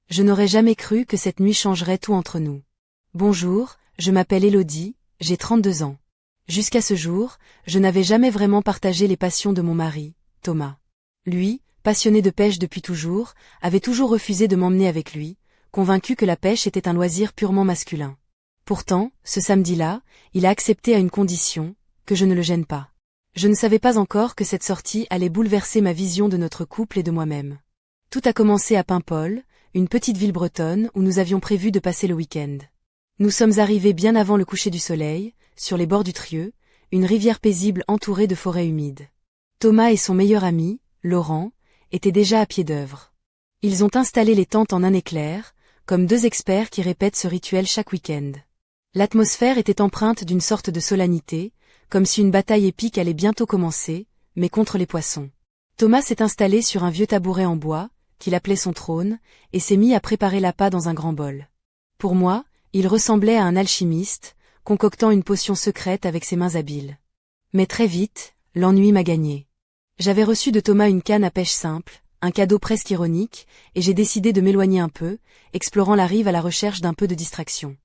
Je n'aurais jamais cru que cette nuit changerait tout entre nous. Bonjour, je m'appelle Élodie, j'ai 32 ans. Jusqu'à ce jour, je n'avais jamais vraiment partagé les passions de mon mari, Thomas. Lui, passionné de pêche depuis toujours, avait toujours refusé de m'emmener avec lui, convaincu que la pêche était un loisir purement masculin. Pourtant, ce samedi-là, il a accepté à une condition, que je ne le gêne pas. Je ne savais pas encore que cette sortie allait bouleverser ma vision de notre couple et de moi-même. Tout a commencé à Paimpol, une petite ville bretonne où nous avions prévu de passer le week-end. Nous sommes arrivés bien avant le coucher du soleil, sur les bords du Trieux, une rivière paisible entourée de forêts humides. Thomas et son meilleur ami, Laurent, étaient déjà à pied d'œuvre. Ils ont installé les tentes en un éclair, comme deux experts qui répètent ce rituel chaque week-end. L'atmosphère était empreinte d'une sorte de solennité, comme si une bataille épique allait bientôt commencer, mais contre les poissons. Thomas s'est installé sur un vieux tabouret en bois, qu'il appelait son trône, et s'est mis à préparer l'appât dans un grand bol. Pour moi, il ressemblait à un alchimiste, concoctant une potion secrète avec ses mains habiles. Mais très vite, l'ennui m'a gagné. J'avais reçu de Thomas une canne à pêche simple, un cadeau presque ironique, et j'ai décidé de m'éloigner un peu, explorant la rive à la recherche d'un peu de distraction.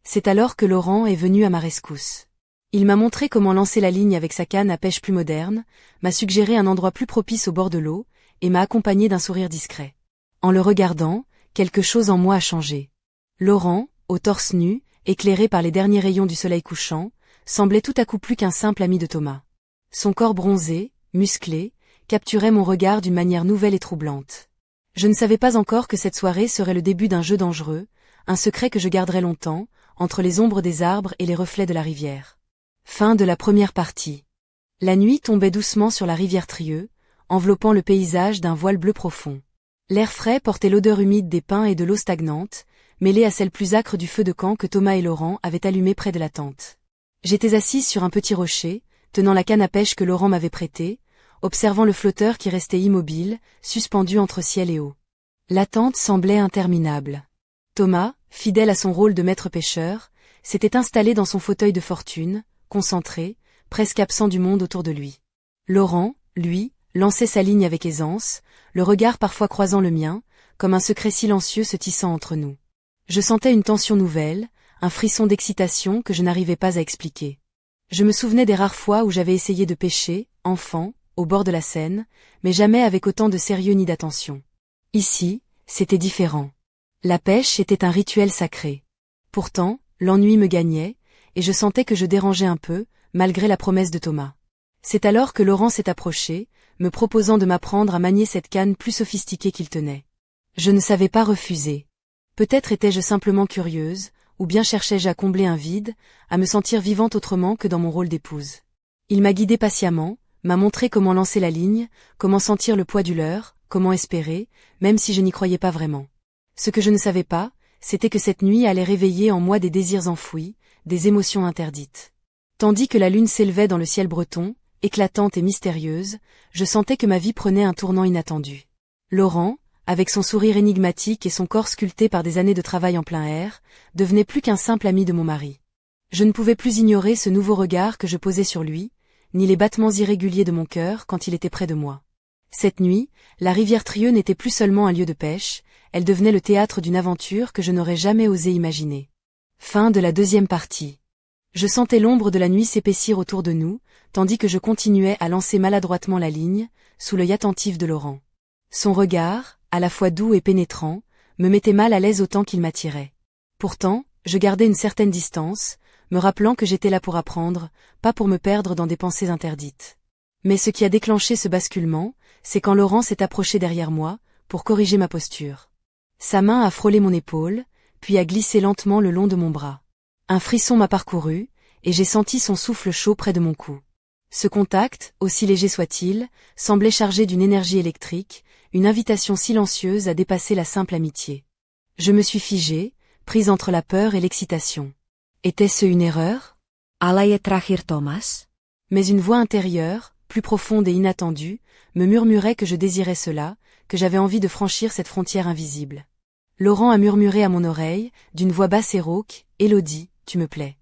C'est alors que Laurent est venu à ma rescousse. Il m'a montré comment lancer la ligne avec sa canne à pêche plus moderne, m'a suggéré un endroit plus propice au bord de l'eau, et m'a accompagné d'un sourire discret. En le regardant, quelque chose en moi a changé. Laurent, au torse nu, éclairé par les derniers rayons du soleil couchant, semblait tout à coup plus qu'un simple ami de Thomas. Son corps bronzé, musclé, capturait mon regard d'une manière nouvelle et troublante. Je ne savais pas encore que cette soirée serait le début d'un jeu dangereux, un secret que je garderais longtemps, entre les ombres des arbres et les reflets de la rivière. Fin de la première partie. La nuit tombait doucement sur la rivière Trieux, enveloppant le paysage d'un voile bleu profond. L'air frais portait l'odeur humide des pins et de l'eau stagnante, mêlée à celle plus âcre du feu de camp que Thomas et Laurent avaient allumé près de la tente. J'étais assise sur un petit rocher, tenant la canne à pêche que Laurent m'avait prêtée, observant le flotteur qui restait immobile, suspendu entre ciel et eau. L'attente semblait interminable. Thomas, fidèle à son rôle de maître pêcheur, s'était installé dans son fauteuil de fortune, concentré, presque absent du monde autour de lui. Laurent, lui, lançait sa ligne avec aisance, le regard parfois croisant le mien, comme un secret silencieux se tissant entre nous. Je sentais une tension nouvelle, un frisson d'excitation que je n'arrivais pas à expliquer. Je me souvenais des rares fois où j'avais essayé de pêcher, enfant, au bord de la Seine, mais jamais avec autant de sérieux ni d'attention. Ici, c'était différent. La pêche était un rituel sacré. Pourtant, l'ennui me gagnait, et je sentais que je dérangeais un peu, malgré la promesse de Thomas. C'est alors que Laurent s'est approché, me proposant de m'apprendre à manier cette canne plus sophistiquée qu'il tenait. Je ne savais pas refuser. Peut-être étais-je simplement curieuse, ou bien cherchais-je à combler un vide, à me sentir vivante autrement que dans mon rôle d'épouse. Il m'a guidée patiemment, m'a montré comment lancer la ligne, comment sentir le poids du leurre, comment espérer, même si je n'y croyais pas vraiment. Ce que je ne savais pas, c'était que cette nuit allait réveiller en moi des désirs enfouis, des émotions interdites. Tandis que la lune s'élevait dans le ciel breton, éclatante et mystérieuse, je sentais que ma vie prenait un tournant inattendu. Laurent, avec son sourire énigmatique et son corps sculpté par des années de travail en plein air, devenait plus qu'un simple ami de mon mari. Je ne pouvais plus ignorer ce nouveau regard que je posais sur lui, ni les battements irréguliers de mon cœur quand il était près de moi. Cette nuit, la rivière Trieux n'était plus seulement un lieu de pêche, elle devenait le théâtre d'une aventure que je n'aurais jamais osé imaginer. Fin de la deuxième partie. Je sentais l'ombre de la nuit s'épaissir autour de nous, tandis que je continuais à lancer maladroitement la ligne, sous l'œil attentif de Laurent. Son regard, à la fois doux et pénétrant, me mettait mal à l'aise autant qu'il m'attirait. Pourtant, je gardais une certaine distance, me rappelant que j'étais là pour apprendre, pas pour me perdre dans des pensées interdites. Mais ce qui a déclenché ce basculement, c'est quand Laurent s'est approché derrière moi, pour corriger ma posture. Sa main a frôlé mon épaule, puis a glissé lentement le long de mon bras. Un frisson m'a parcouru, et j'ai senti son souffle chaud près de mon cou. Ce contact, aussi léger soit-il, semblait chargé d'une énergie électrique, une invitation silencieuse à dépasser la simple amitié. Je me suis figée, prise entre la peur et l'excitation. Était-ce une erreur? Allait trahir Thomas? Mais une voix intérieure, plus profonde et inattendue, me murmurait que je désirais cela, que j'avais envie de franchir cette frontière invisible. Laurent a murmuré à mon oreille, d'une voix basse et rauque, « Élodie, tu me plais. »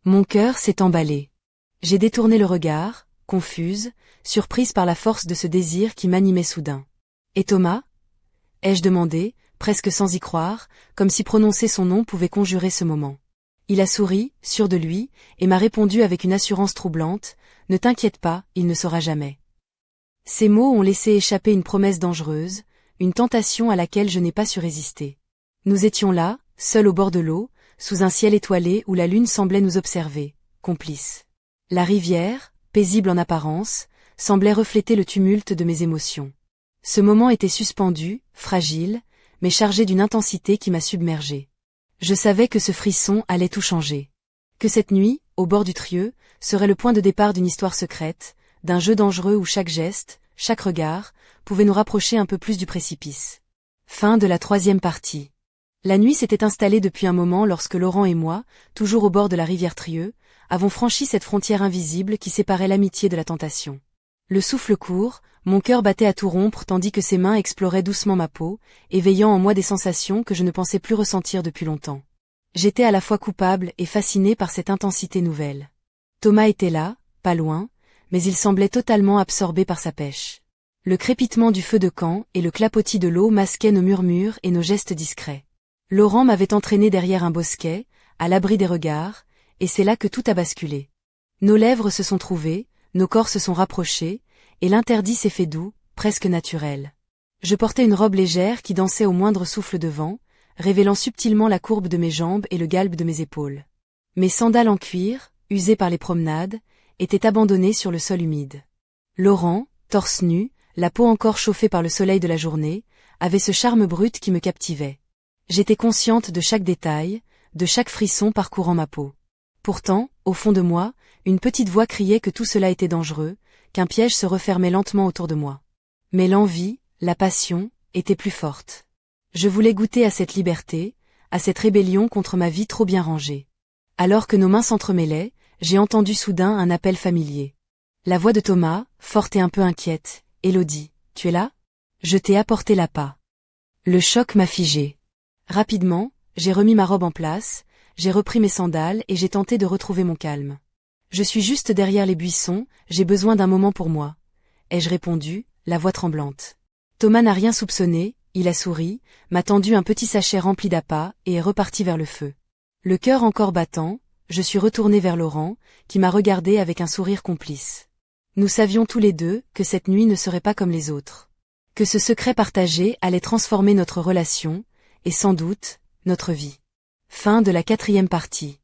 Mon cœur s'est emballé. J'ai détourné le regard, confuse, surprise par la force de ce désir qui m'animait soudain. « Et Thomas ?» ai-je demandé, presque sans y croire, comme si prononcer son nom pouvait conjurer ce moment. Il a souri, sûr de lui, et m'a répondu avec une assurance troublante, « Ne t'inquiète pas, il ne saura jamais. » Ces mots ont laissé échapper une promesse dangereuse, une tentation à laquelle je n'ai pas su résister. Nous étions là, seuls au bord de l'eau, sous un ciel étoilé où la lune semblait nous observer, complices. La rivière, paisible en apparence, semblait refléter le tumulte de mes émotions. Ce moment était suspendu, fragile, mais chargé d'une intensité qui m'a submergé. Je savais que ce frisson allait tout changer. Que cette nuit, au bord du Trieux, serait le point de départ d'une histoire secrète, d'un jeu dangereux où chaque geste, chaque regard, pouvait nous rapprocher un peu plus du précipice. Fin de la 3e partie. La nuit s'était installée depuis un moment lorsque Laurent et moi, toujours au bord de la rivière Trieux, avons franchi cette frontière invisible qui séparait l'amitié de la tentation. Le souffle court, mon cœur battait à tout rompre tandis que ses mains exploraient doucement ma peau, éveillant en moi des sensations que je ne pensais plus ressentir depuis longtemps. J'étais à la fois coupable et fascinée par cette intensité nouvelle. Thomas était là, pas loin, mais il semblait totalement absorbé par sa pêche. Le crépitement du feu de camp et le clapotis de l'eau masquaient nos murmures et nos gestes discrets. Laurent m'avait entraîné derrière un bosquet, à l'abri des regards, et c'est là que tout a basculé. Nos lèvres se sont trouvées, nos corps se sont rapprochés, et l'interdit s'est fait doux, presque naturel. Je portais une robe légère qui dansait au moindre souffle de vent, révélant subtilement la courbe de mes jambes et le galbe de mes épaules. Mes sandales en cuir, usées par les promenades, étaient abandonnées sur le sol humide. Laurent, torse nu, la peau encore chauffée par le soleil de la journée, avait ce charme brut qui me captivait. J'étais consciente de chaque détail, de chaque frisson parcourant ma peau. Pourtant, au fond de moi, une petite voix criait que tout cela était dangereux, qu'un piège se refermait lentement autour de moi. Mais l'envie, la passion, étaient plus fortes. Je voulais goûter à cette liberté, à cette rébellion contre ma vie trop bien rangée. Alors que nos mains s'entremêlaient, j'ai entendu soudain un appel familier. La voix de Thomas, forte et un peu inquiète. « Élodie, tu es là ? Je t'ai apporté l'appât. » Le choc m'a figé. Rapidement, j'ai remis ma robe en place, j'ai repris mes sandales et j'ai tenté de retrouver mon calme. « Je suis juste derrière les buissons, j'ai besoin d'un moment pour moi. » ai-je répondu, la voix tremblante. Thomas n'a rien soupçonné, il a souri, m'a tendu un petit sachet rempli d'appât et est reparti vers le feu. Le cœur encore battant, je suis retournée vers Laurent, qui m'a regardé avec un sourire complice. Nous savions tous les deux que cette nuit ne serait pas comme les autres. Que ce secret partagé allait transformer notre relation, et sans doute, notre vie. Fin de la 4e partie.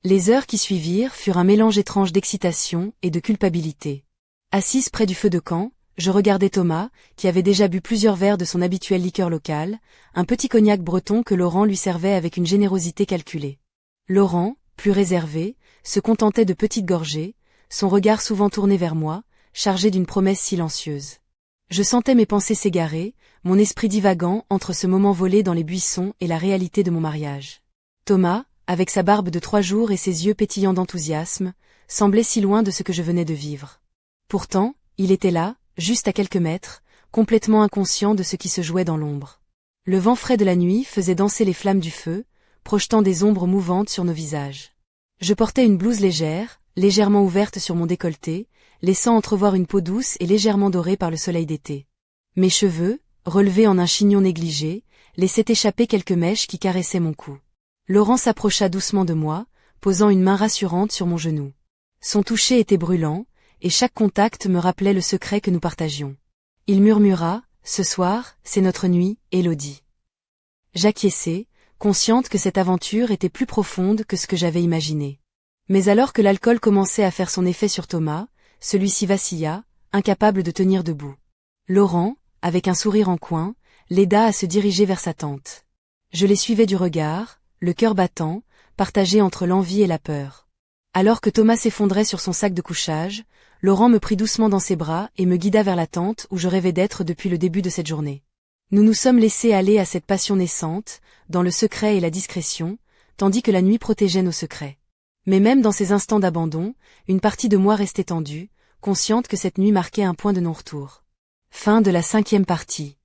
Les heures qui suivirent furent un mélange étrange d'excitation et de culpabilité. Assise près du feu de camp, je regardais Thomas, qui avait déjà bu plusieurs verres de son habituelle liqueur locale, un petit cognac breton que Laurent lui servait avec une générosité calculée. Laurent, plus réservé, se contentait de petites gorgées, son regard souvent tourné vers moi, chargé d'une promesse silencieuse. Je sentais mes pensées s'égarer, mon esprit divagant entre ce moment volé dans les buissons et la réalité de mon mariage. Thomas, avec sa barbe de 3 jours et ses yeux pétillants d'enthousiasme, semblait si loin de ce que je venais de vivre. Pourtant, il était là, juste à quelques mètres, complètement inconscient de ce qui se jouait dans l'ombre. Le vent frais de la nuit faisait danser les flammes du feu, projetant des ombres mouvantes sur nos visages. Je portais une blouse légère, légèrement ouverte sur mon décolleté, laissant entrevoir une peau douce et légèrement dorée par le soleil d'été. Mes cheveux, relevés en un chignon négligé, laissaient échapper quelques mèches qui caressaient mon cou. Laurent s'approcha doucement de moi, posant une main rassurante sur mon genou. Son toucher était brûlant, et chaque contact me rappelait le secret que nous partagions. Il murmura, « Ce soir, c'est notre nuit, Élodie. » J'acquiesçai, consciente que cette aventure était plus profonde que ce que j'avais imaginé. Mais alors que l'alcool commençait à faire son effet sur Thomas, celui-ci vacilla, incapable de tenir debout. Laurent, avec un sourire en coin, l'aida à se diriger vers sa tente. Je les suivais du regard, le cœur battant, partagé entre l'envie et la peur. Alors que Thomas s'effondrait sur son sac de couchage, Laurent me prit doucement dans ses bras et me guida vers la tente où je rêvais d'être depuis le début de cette journée. Nous nous sommes laissés aller à cette passion naissante, dans le secret et la discrétion, tandis que la nuit protégeait nos secrets. Mais même dans ces instants d'abandon, une partie de moi restait tendue, consciente que cette nuit marquait un point de non-retour. Fin de la 5e partie.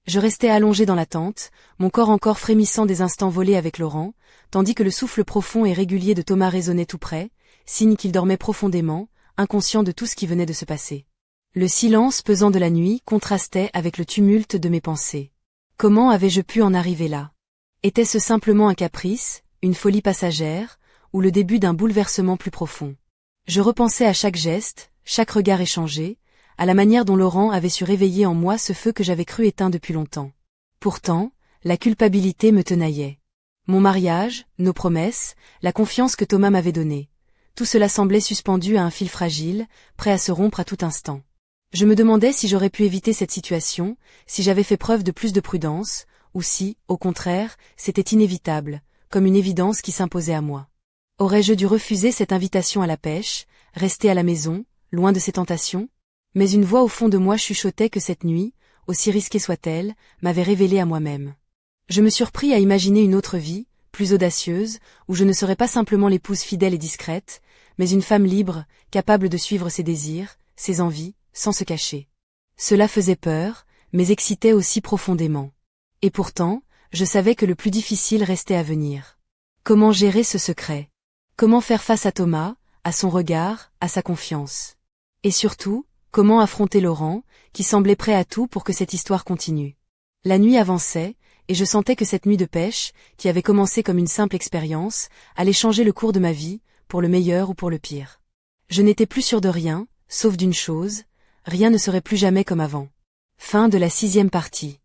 Je restais allongé dans la tente, mon corps encore frémissant des instants volés avec Laurent, tandis que le souffle profond et régulier de Thomas résonnait tout près, signe qu'il dormait profondément, inconscient de tout ce qui venait de se passer. Le silence pesant de la nuit contrastait avec le tumulte de mes pensées. Comment avais-je pu en arriver là? Était-ce simplement un caprice, une folie passagère, ou le début d'un bouleversement plus profond? Je repensais à chaque geste, chaque regard échangé, à la manière dont Laurent avait su réveiller en moi ce feu que j'avais cru éteint depuis longtemps. Pourtant, la culpabilité me tenaillait. Mon mariage, nos promesses, la confiance que Thomas m'avait donnée. Tout cela semblait suspendu à un fil fragile, prêt à se rompre à tout instant. Je me demandais si j'aurais pu éviter cette situation, si j'avais fait preuve de plus de prudence, ou si, au contraire, c'était inévitable, comme une évidence qui s'imposait à moi. Aurais-je dû refuser cette invitation à la pêche, rester à la maison, loin de ces tentations? Mais une voix au fond de moi chuchotait que cette nuit, aussi risquée soit-elle, m'avait révélé à moi-même. Je me surpris à imaginer une autre vie, plus audacieuse, où je ne serais pas simplement l'épouse fidèle et discrète, mais une femme libre, capable de suivre ses désirs, ses envies, sans se cacher. Cela faisait peur, mais excitait aussi profondément. Et pourtant, je savais que le plus difficile restait à venir. Comment gérer ce secret? Comment faire face à Thomas, à son regard, à sa confiance? Et surtout, comment affronter Laurent, qui semblait prêt à tout pour que cette histoire continue? La nuit avançait, et je sentais que cette nuit de pêche, qui avait commencé comme une simple expérience, allait changer le cours de ma vie, pour le meilleur ou pour le pire. Je n'étais plus sûre de rien, sauf d'une chose, rien ne serait plus jamais comme avant. Fin de la 6e partie.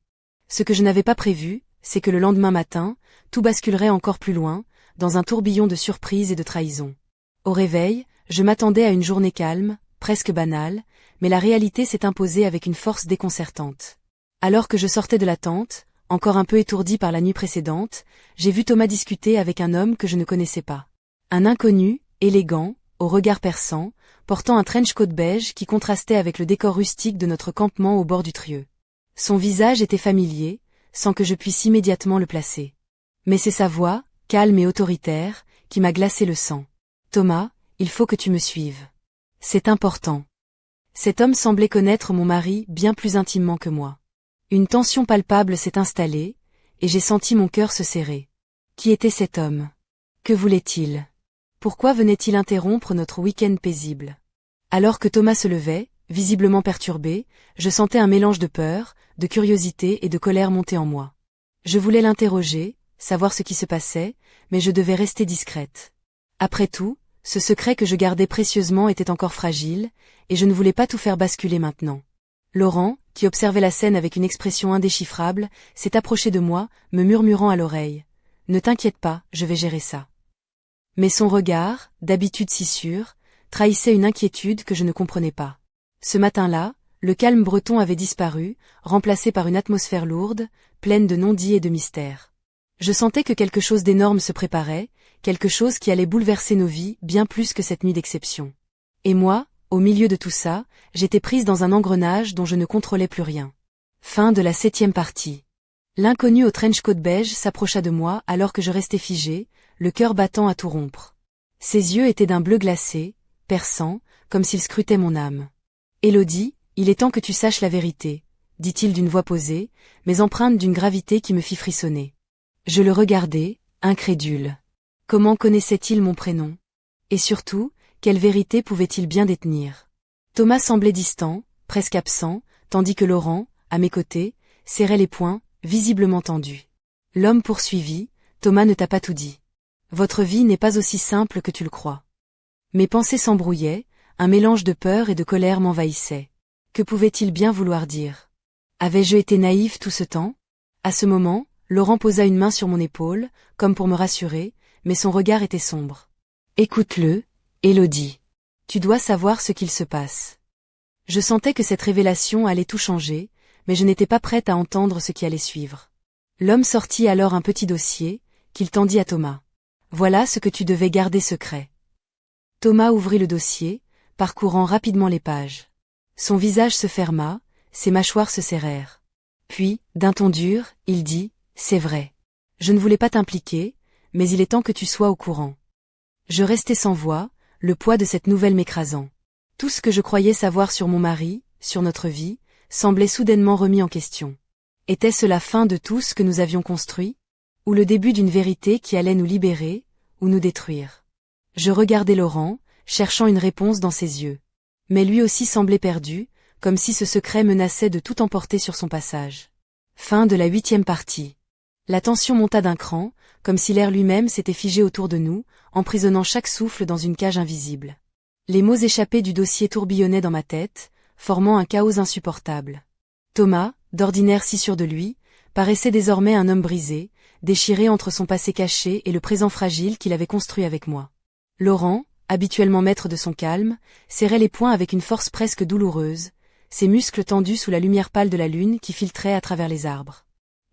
Ce que je n'avais pas prévu, c'est que le lendemain matin, tout basculerait encore plus loin, dans un tourbillon de surprises et de trahisons. Au réveil, je m'attendais à une journée calme, presque banale, mais la réalité s'est imposée avec une force déconcertante. Alors que je sortais de la tente, encore un peu étourdi par la nuit précédente, j'ai vu Thomas discuter avec un homme que je ne connaissais pas. Un inconnu, élégant, au regard perçant, portant un trench-coat beige qui contrastait avec le décor rustique de notre campement au bord du Trieux. Son visage était familier, sans que je puisse immédiatement le placer. Mais c'est sa voix, calme et autoritaire, qui m'a glacé le sang. « Thomas, il faut que tu me suives. C'est important. » Cet homme semblait connaître mon mari bien plus intimement que moi. Une tension palpable s'est installée, et j'ai senti mon cœur se serrer. Qui était cet homme? Que voulait-il? Pourquoi venait-il interrompre notre week-end paisible? Alors que Thomas se levait, visiblement perturbé, je sentais un mélange de peur, de curiosité et de colère monter en moi. Je voulais l'interroger, savoir ce qui se passait, mais je devais rester discrète. Après tout, ce secret que je gardais précieusement était encore fragile, et je ne voulais pas tout faire basculer maintenant. Laurent, qui observait la scène avec une expression indéchiffrable, s'est approché de moi, me murmurant à l'oreille. « Ne t'inquiète pas, je vais gérer ça. » Mais son regard, d'habitude si sûr, trahissait une inquiétude que je ne comprenais pas. Ce matin-là, le calme breton avait disparu, remplacé par une atmosphère lourde, pleine de non-dits et de mystères. Je sentais que quelque chose d'énorme se préparait, quelque chose qui allait bouleverser nos vies bien plus que cette nuit d'exception. Et moi, au milieu de tout ça, j'étais prise dans un engrenage dont je ne contrôlais plus rien. Fin de la 7e partie. L'inconnu au trench-coat beige s'approcha de moi alors que je restais figée, le cœur battant à tout rompre. Ses yeux étaient d'un bleu glacé, perçant, comme s'il scrutait mon âme. « Élodie, il est temps que tu saches la vérité, » dit-il d'une voix posée, mais empreinte d'une gravité qui me fit frissonner. Je le regardai, incrédule. Comment connaissait-il mon prénom? Et surtout, quelle vérité pouvait-il bien détenir? Thomas semblait distant, presque absent, tandis que Laurent, à mes côtés, serrait les poings, visiblement tendus. L'homme poursuivit, « Thomas ne t'a pas tout dit. Votre vie n'est pas aussi simple que tu le crois. » Mes pensées s'embrouillaient, un mélange de peur et de colère m'envahissait. Que pouvait-il bien vouloir dire? Avais-je été naïve tout ce temps? À ce moment, Laurent posa une main sur mon épaule, comme pour me rassurer, mais son regard était sombre. « Écoute-le, Élodie. Tu dois savoir ce qu'il se passe. » Je sentais que cette révélation allait tout changer, mais je n'étais pas prête à entendre ce qui allait suivre. L'homme sortit alors un petit dossier, qu'il tendit à Thomas. « Voilà ce que tu devais garder secret. » Thomas ouvrit le dossier, parcourant rapidement les pages. Son visage se ferma, ses mâchoires se serrèrent. Puis, d'un ton dur, il dit, « C'est vrai. Je ne voulais pas t'impliquer, mais il est temps que tu sois au courant. » Je restai sans voix, le poids de cette nouvelle m'écrasant. Tout ce que je croyais savoir sur mon mari, sur notre vie, semblait soudainement remis en question. Était-ce la fin de tout ce que nous avions construit? Ou le début d'une vérité qui allait nous libérer, ou nous détruire? Je regardais Laurent, cherchant une réponse dans ses yeux. Mais lui aussi semblait perdu, comme si ce secret menaçait de tout emporter sur son passage. Fin de la 8e partie. La tension monta d'un cran, comme si l'air lui-même s'était figé autour de nous, emprisonnant chaque souffle dans une cage invisible. Les mots échappés du dossier tourbillonnaient dans ma tête, formant un chaos insupportable. Thomas, d'ordinaire si sûr de lui, paraissait désormais un homme brisé, déchiré entre son passé caché et le présent fragile qu'il avait construit avec moi. Laurent, habituellement maître de son calme, serrait les poings avec une force presque douloureuse, ses muscles tendus sous la lumière pâle de la lune qui filtrait à travers les arbres.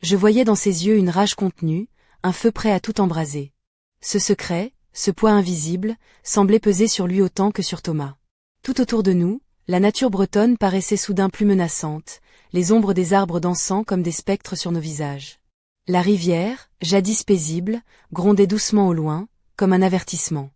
Je voyais dans ses yeux une rage contenue, un feu prêt à tout embraser. Ce secret, ce poids invisible, semblait peser sur lui autant que sur Thomas. Tout autour de nous, la nature bretonne paraissait soudain plus menaçante, les ombres des arbres dansant comme des spectres sur nos visages. La rivière, jadis paisible, grondait doucement au loin, comme un avertissement.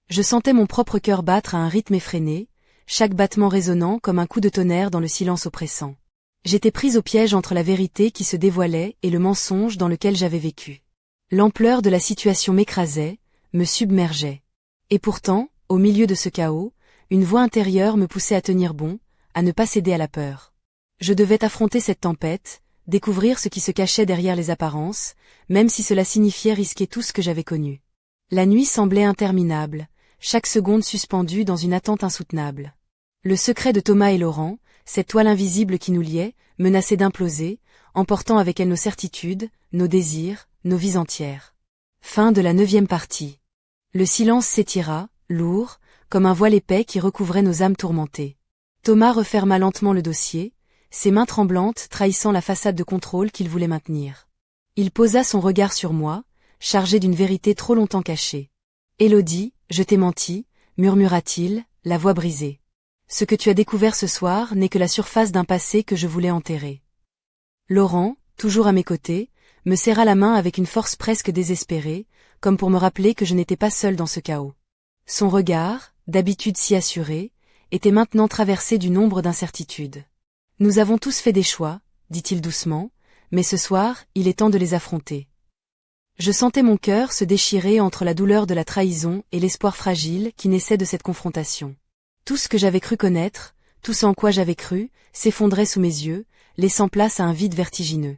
Je sentais mon propre cœur battre à un rythme effréné, chaque battement résonnant comme un coup de tonnerre dans le silence oppressant. J'étais prise au piège entre la vérité qui se dévoilait et le mensonge dans lequel j'avais vécu. L'ampleur de la situation m'écrasait, me submergeait. Et pourtant, au milieu de ce chaos, une voix intérieure me poussait à tenir bon, à ne pas céder à la peur. Je devais affronter cette tempête, découvrir ce qui se cachait derrière les apparences, même si cela signifiait risquer tout ce que j'avais connu. La nuit semblait interminable, chaque seconde suspendue dans une attente insoutenable. Le secret de Thomas et Laurent, cette toile invisible qui nous liait, menaçait d'imploser, emportant avec elle nos certitudes, nos désirs, nos vies entières. Fin de la 9e partie. Le silence s'étira, lourd, comme un voile épais qui recouvrait nos âmes tourmentées. Thomas referma lentement le dossier, ses mains tremblantes trahissant la façade de contrôle qu'il voulait maintenir. Il posa son regard sur moi, chargé d'une vérité trop longtemps cachée. « Élodie, je t'ai menti », murmura-t-il, la voix brisée. « Ce que tu as découvert ce soir n'est que la surface d'un passé que je voulais enterrer. » Laurent, toujours à mes côtés, me serra la main avec une force presque désespérée, comme pour me rappeler que je n'étais pas seule dans ce chaos. Son regard, d'habitude si assuré, était maintenant traversé d'une ombre d'incertitude. « Nous avons tous fait des choix, dit-il doucement, mais ce soir, il est temps de les affronter. » Je sentais mon cœur se déchirer entre la douleur de la trahison et l'espoir fragile qui naissait de cette confrontation. Tout ce que j'avais cru connaître, tout ce en quoi j'avais cru, s'effondrait sous mes yeux, laissant place à un vide vertigineux.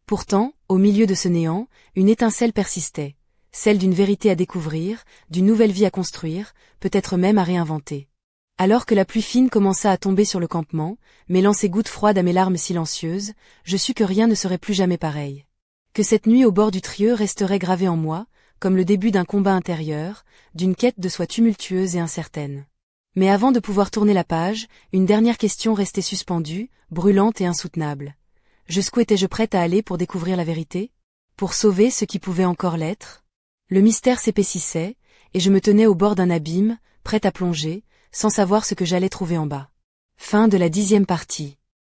Pourtant, au milieu de ce néant, une étincelle persistait, celle d'une vérité à découvrir, d'une nouvelle vie à construire, peut-être même à réinventer. Alors que la pluie fine commença à tomber sur le campement, mêlant ses gouttes froides à mes larmes silencieuses, je sus que rien ne serait plus jamais pareil. Que cette nuit au bord du Trieux resterait gravée en moi, comme le début d'un combat intérieur, d'une quête de soi tumultueuse et incertaine. Mais avant de pouvoir tourner la page, une dernière question restait suspendue, brûlante et insoutenable. Jusqu'où étais-je prête à aller pour découvrir la vérité? Pour sauver ce qui pouvait encore l'être? Le mystère s'épaississait, et je me tenais au bord d'un abîme, prête à plonger, sans savoir ce que j'allais trouver en bas. Fin de la 10e partie.